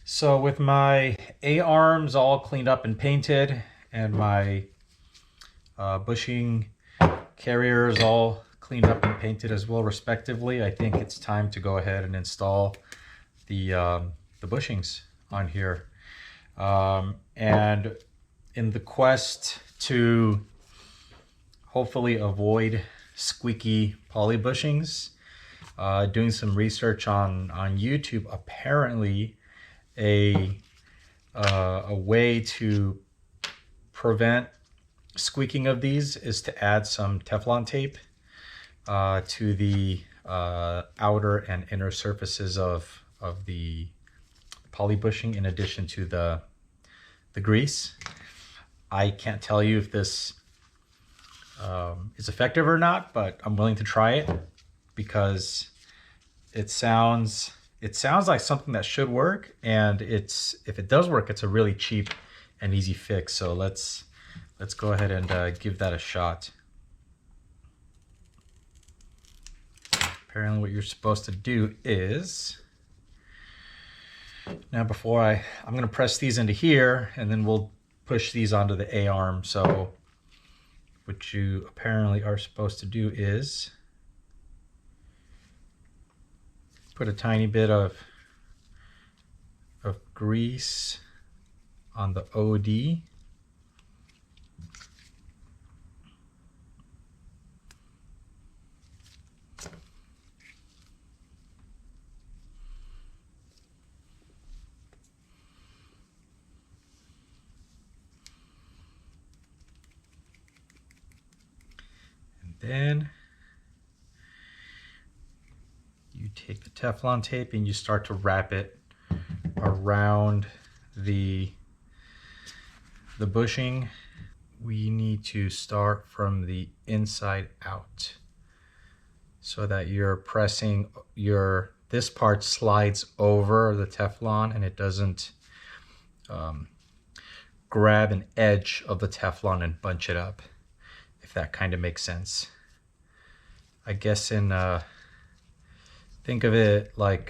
So with my A-arms all cleaned up and painted and my bushing carriers all cleaned up and painted as well respectively, I think it's time to go ahead and install the bushings on here. And in the quest to hopefully avoid squeaky poly bushings, doing some research on YouTube, apparently a way to prevent squeaking of these is to add some Teflon tape to the outer and inner surfaces of the poly bushing in addition to the grease. I can't tell you if this is effective or not, but I'm willing to try it because it sounds like something that should work, and if it does work, it's a really cheap and easy fix. So let's go ahead and give that a shot. Apparently what you're supposed to do is, now before I'm going to press these into here, and then we'll push these onto the A-arm. So what you apparently are supposed to do is put a tiny bit of grease on the OD. And then you take the Teflon tape and you start to wrap it around the bushing. We need to start from the inside out so that you're pressing this part slides over the Teflon and it doesn't grab an edge of the Teflon and bunch it up, if that kind of makes sense. I guess think of it like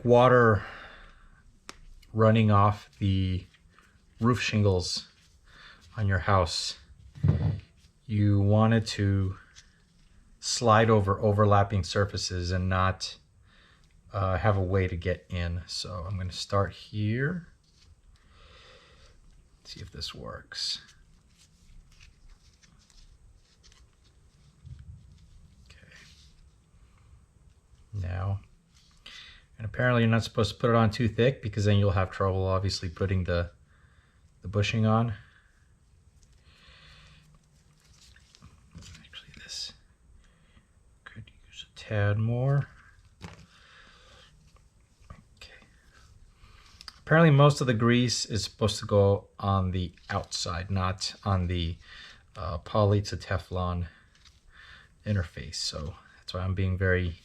water running off the roof shingles on your house. You want it to slide over overlapping surfaces and not have a way to get in. So I'm going to start here. See if this works. Okay. Now, and apparently you're not supposed to put it on too thick because then you'll have trouble obviously putting the bushing on. Actually, this could use a tad more. Okay. Apparently most of the grease is supposed to go on the outside, not on the poly to Teflon interface. So that's why I'm being very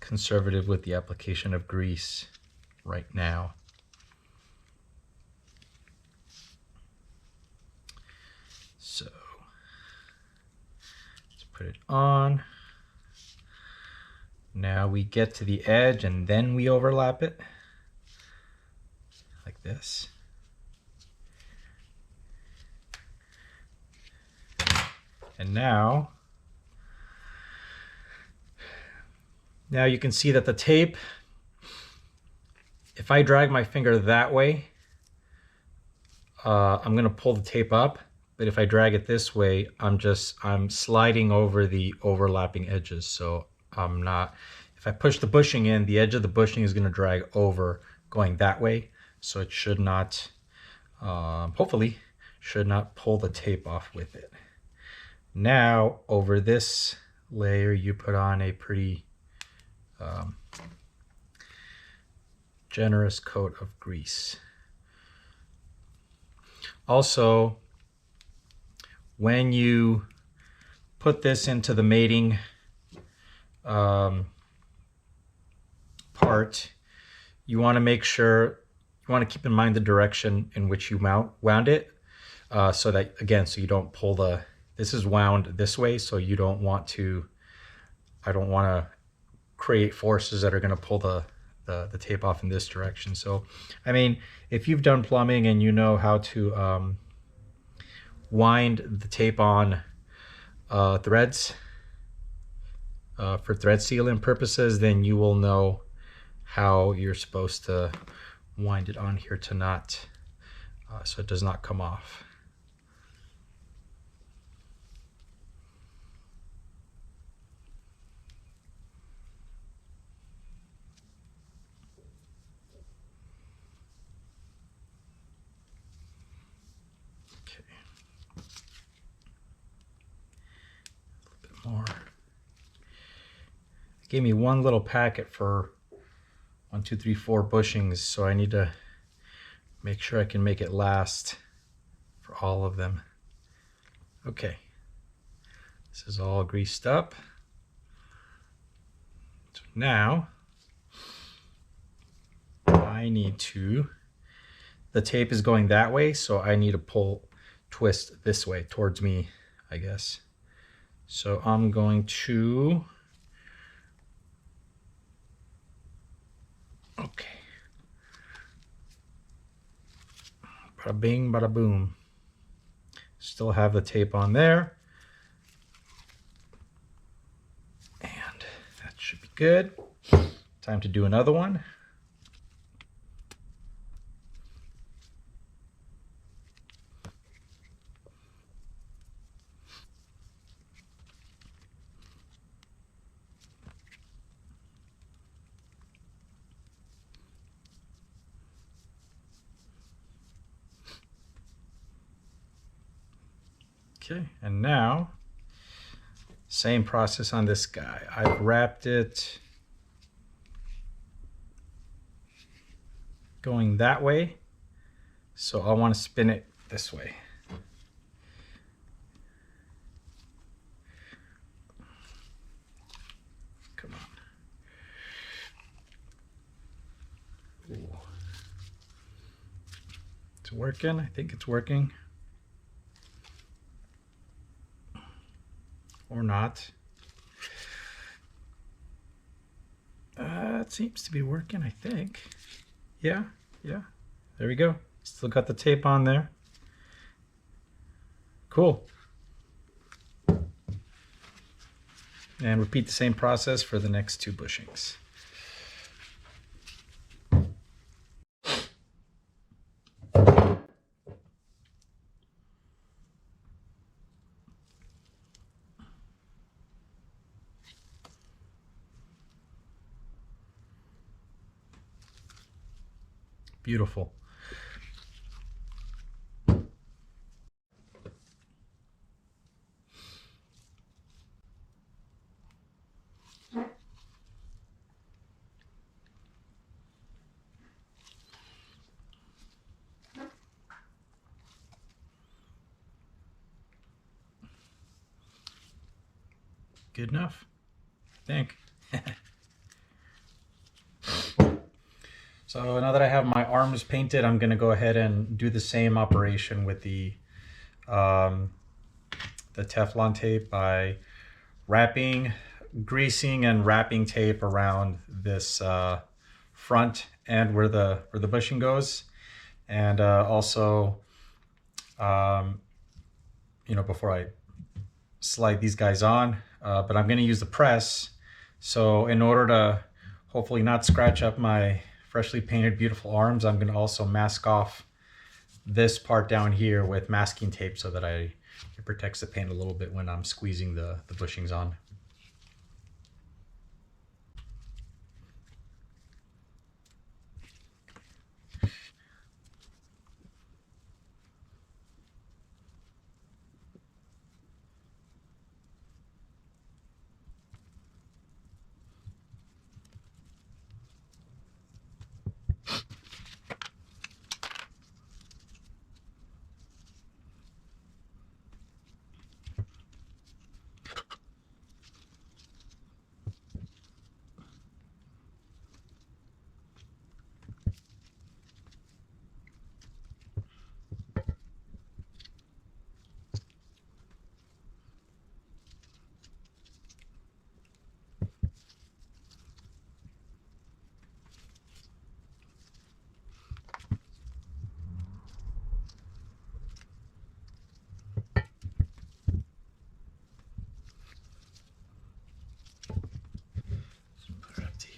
conservative with the application of grease right now. So let's put it on. Now we get to the edge and then we overlap it like this. And now you can see that the tape, if I drag my finger that way, I'm going to pull the tape up. But if I drag it this way, I'm sliding over the overlapping edges. So if I push the bushing in, the edge of the bushing is going to drag over going that way. So it should not, hopefully, should not pull the tape off with it. Now, over this layer, you put on a pretty generous coat of grease. Also, when you put this into the mating part, you want to make sure, you want to keep in mind the direction in which you wound it, so that, again, so you don't pull this is wound this way, so you don't want to I don't want to create forces that are going to pull the tape off in this direction. So, I mean, if you've done plumbing and you know how to wind the tape on threads for thread sealing purposes, then you will know how you're supposed to wind it on here to not, so it does not come off. Okay. A little bit more. It gave me one little packet for 1, 2, 3, 4 bushings, so I need to make sure I can make it last for all of them. Okay, this is all greased up. So now I need to, the tape is going that way, so I need to twist this way towards me, I guess. So I'm going to, okay. Bada bing, bada boom. Still have the tape on there. And that should be good. Time to do another one. Okay, and now, same process on this guy. I've wrapped it going that way, so I want to spin it this way. Come on. Ooh. It's working. I think it's working. Or not. It seems to be working, I think. Yeah, there we go. Still got the tape on there. Cool. And repeat the same process for the next 2 bushings. Beautiful. Good enough, I think. So now that I have my arms painted, I'm going to go ahead and do the same operation with the Teflon tape by greasing and wrapping tape around this front end where the bushing goes, and also, you know, before I slide these guys on, but I'm going to use the press. So in order to hopefully not scratch up my freshly painted beautiful arms, I'm going to also mask off this part down here with masking tape so that it protects the paint a little bit when I'm squeezing the bushings on.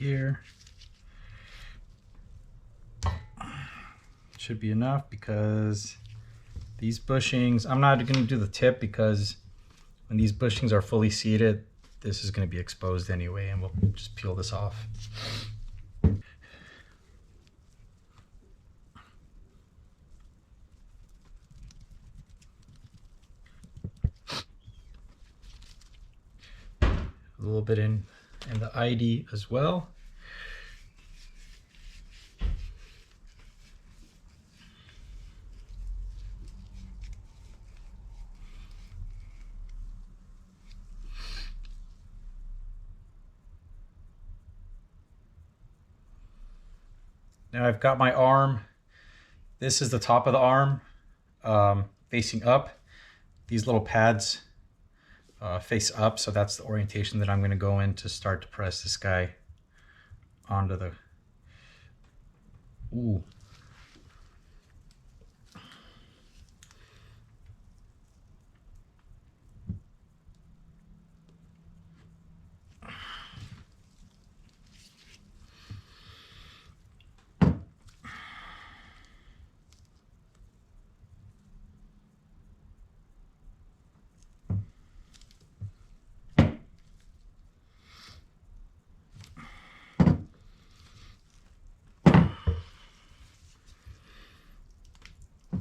here. Should be enough because these bushings, I'm not going to do the tip because when these bushings are fully seated, this is going to be exposed anyway, and we'll just peel this off. A little bit in the ID as well. Now I've got my arm. This is the top of the arm facing up. These little pads face up, so that's the orientation that I'm going to go in to start to press this guy onto the... Ooh.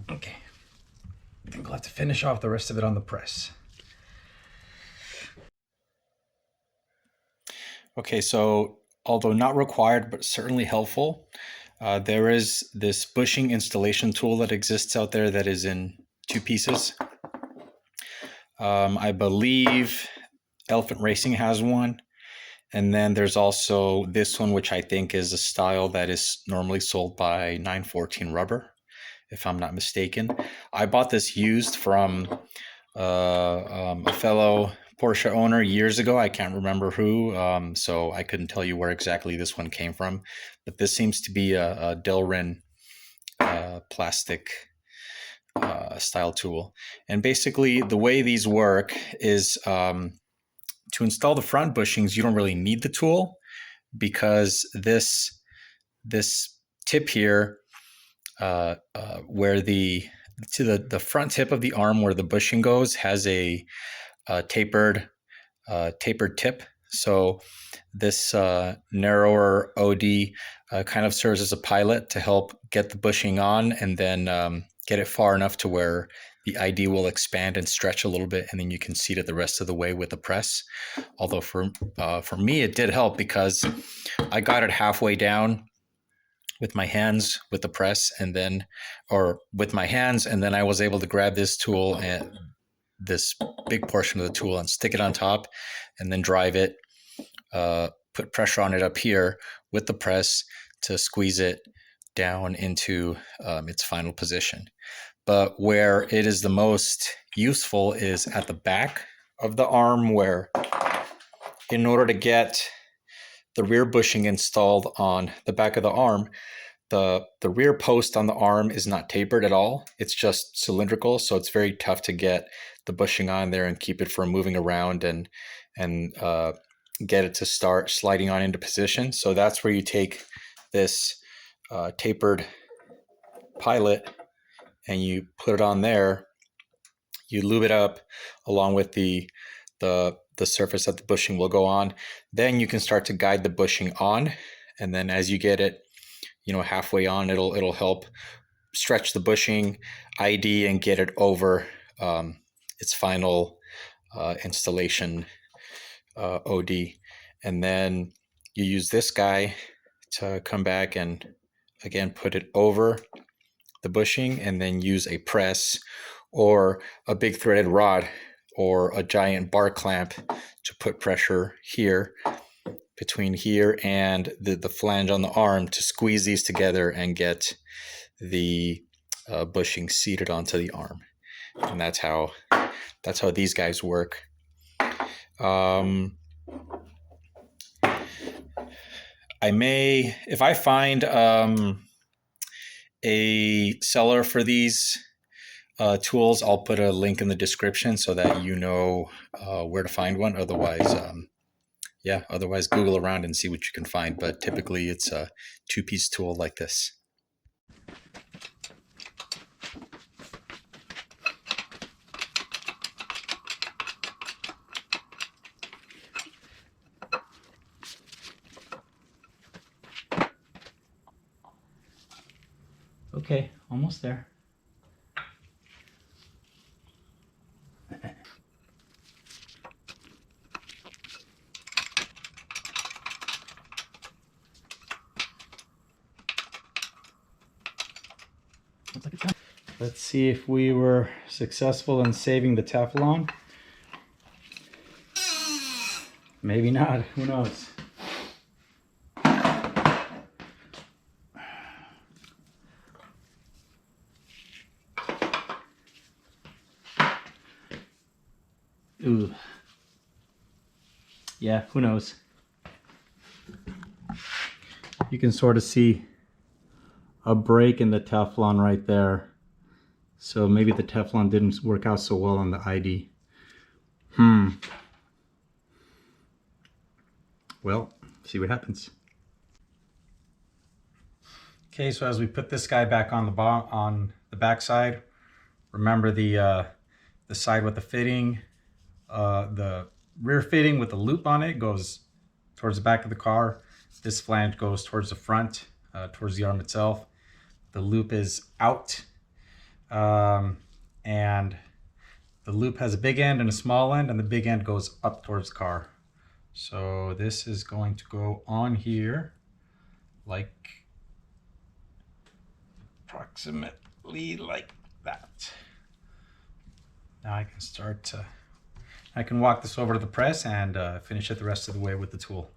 Okay, I think we'll have to finish off the rest of it on the press. Okay, so although not required, but certainly helpful, there is this bushing installation tool that exists out there that is in 2 pieces. I believe Elephant Racing has one. And then there's also this one, which I think is a style that is normally sold by 914 Rubber, if I'm not mistaken. I bought this used from a fellow Porsche owner years ago. I can't remember who, so I couldn't tell you where exactly this one came from. But this seems to be a Delrin plastic style tool. And basically the way these work is to install the front bushings, you don't really need the tool because this tip here, where the front tip of the arm where the bushing goes, has a tapered tip. So this narrower OD kind of serves as a pilot to help get the bushing on, and then get it far enough to where the ID will expand and stretch a little bit, and then you can seat it the rest of the way with the press. Although for me, it did help because I got it halfway down with my hands with the press, and then, or with my hands, and then I was able to grab this tool and this big portion of the tool and stick it on top, and then drive it, put pressure on it up here with the press to squeeze it down into its final position. But where it is the most useful is at the back of the arm, where in order to get the rear bushing installed on the back of the arm, the rear post on the arm is not tapered at all. It's just cylindrical, so it's very tough to get the bushing on there and keep it from moving around and get it to start sliding on into position. So that's where you take this tapered pilot and you put it on there. You lube it up along with the surface that the bushing will go on. Then you can start to guide the bushing on, and then as you get it, halfway on, it'll help stretch the bushing ID and get it over its final installation OD. And then you use this guy to come back and again put it over the bushing, and then use a press or a big threaded rod or a giant bar clamp to put pressure here between here and the flange on the arm to squeeze these together and get the bushing seated onto the arm. And that's how these guys work. I may, if I find a seller for these tools, I'll put a link in the description so that you know where to find one. Otherwise, yeah, otherwise Google around and see what you can find. But typically it's a 2-piece tool like this. Okay, almost there. Let's see if we were successful in saving the Teflon. Maybe not, who knows? Ooh. Yeah, who knows? You can sort of see a break in the Teflon right there. So maybe the Teflon didn't work out so well on the ID. Well, see what happens. Okay, so as we put this guy back on the back side, remember the side with the fitting, the rear fitting with the loop on it goes towards the back of the car. This flange goes towards the front, towards the arm itself. The loop is out, and the loop has a big end and a small end, and the big end goes up towards the car. So this is going to go on here like approximately like that. Now I can I can walk this over to the press and finish it the rest of the way with the tool.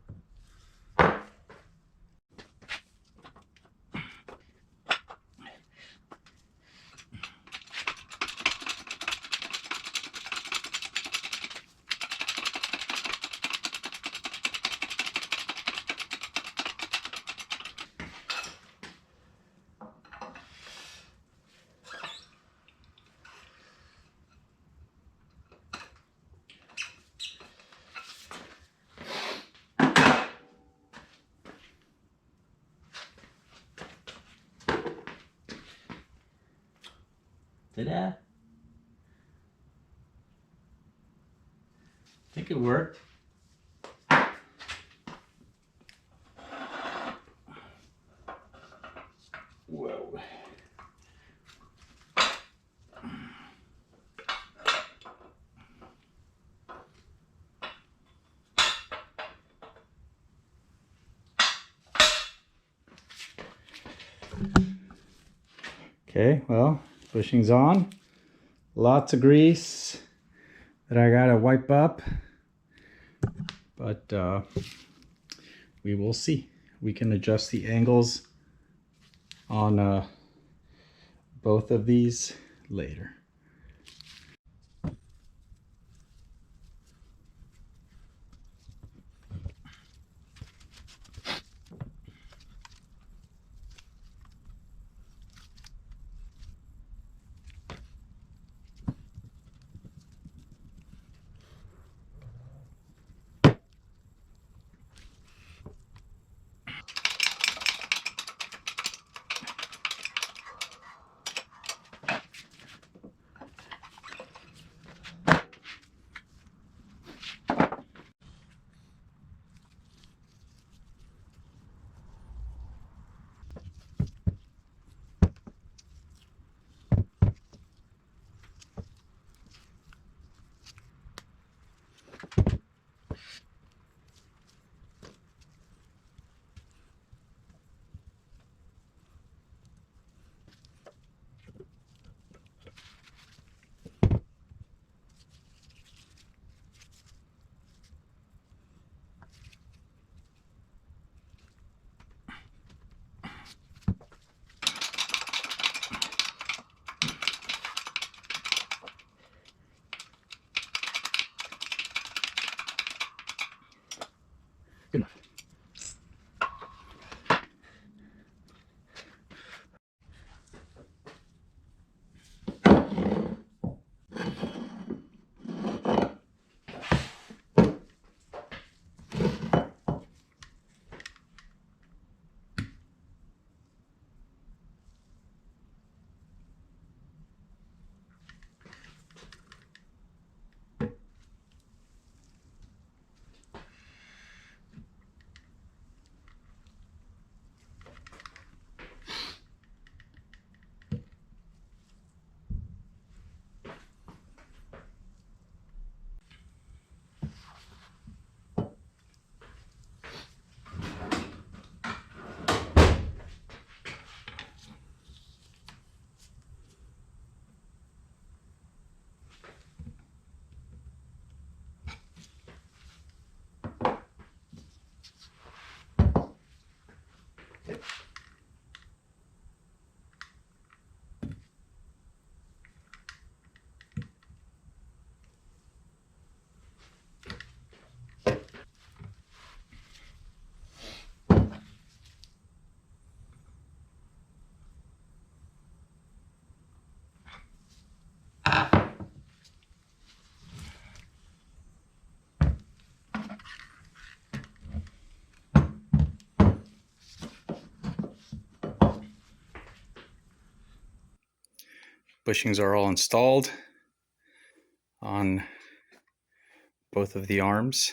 Ta-da! I think it worked. Whoa. Okay, well, bushings on. Lots of grease that I gotta wipe up, but we will see. We can adjust the angles on both of these later. bushings are all installed on both of the arms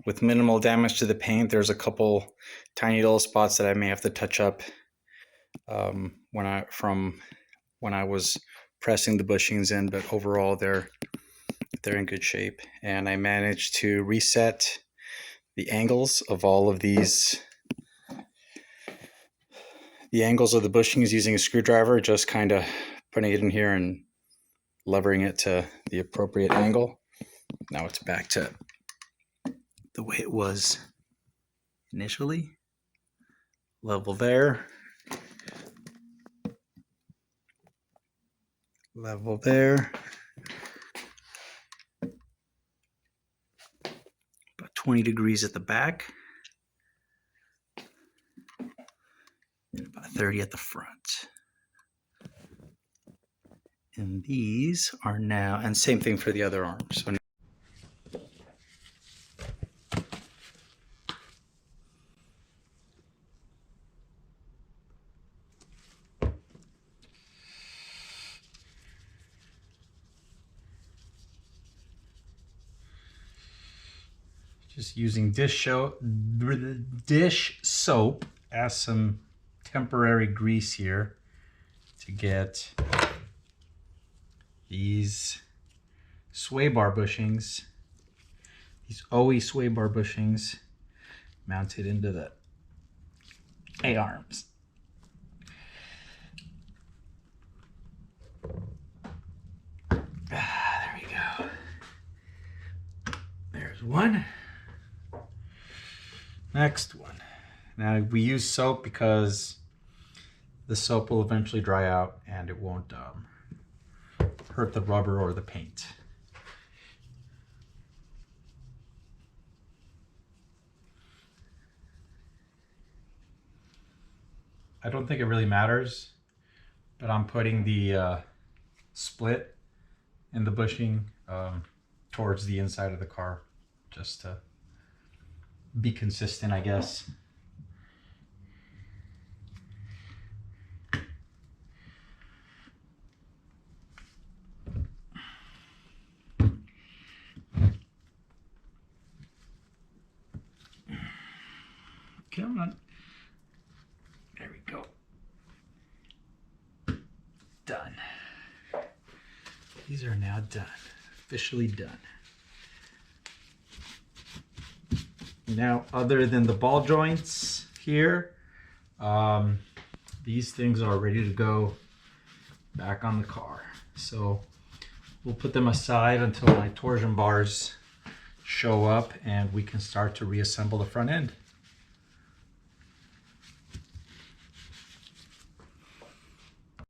with minimal damage to the paint. There's a couple tiny little spots that I may have to touch up when I was pressing the bushings in, but overall they're in good shape. And I managed to reset the angles of all of these, the angles of the bushings using a screwdriver, just kind of putting it in here and levering it to the appropriate angle. Now it's back to the way it was initially. Level there. Level there. About 20 degrees at the back. And about 30 at the front. And these are now, and same thing for the other arms. So just using dish soap as some temporary grease here to get these sway bar bushings, these OE sway bar bushings mounted into the A-arms. There we go. There's one. Next one. Now we use soap because the soap will eventually dry out and it won't hurt the rubber or the paint. I don't think it really matters, but I'm putting the split in the bushing towards the inside of the car just to be consistent, I guess. Come on. There we go. Done. These are now done. Officially done. Now, other than the ball joints here, these things are ready to go back on the car. So we'll put them aside until my torsion bars show up and we can start to reassemble the front end.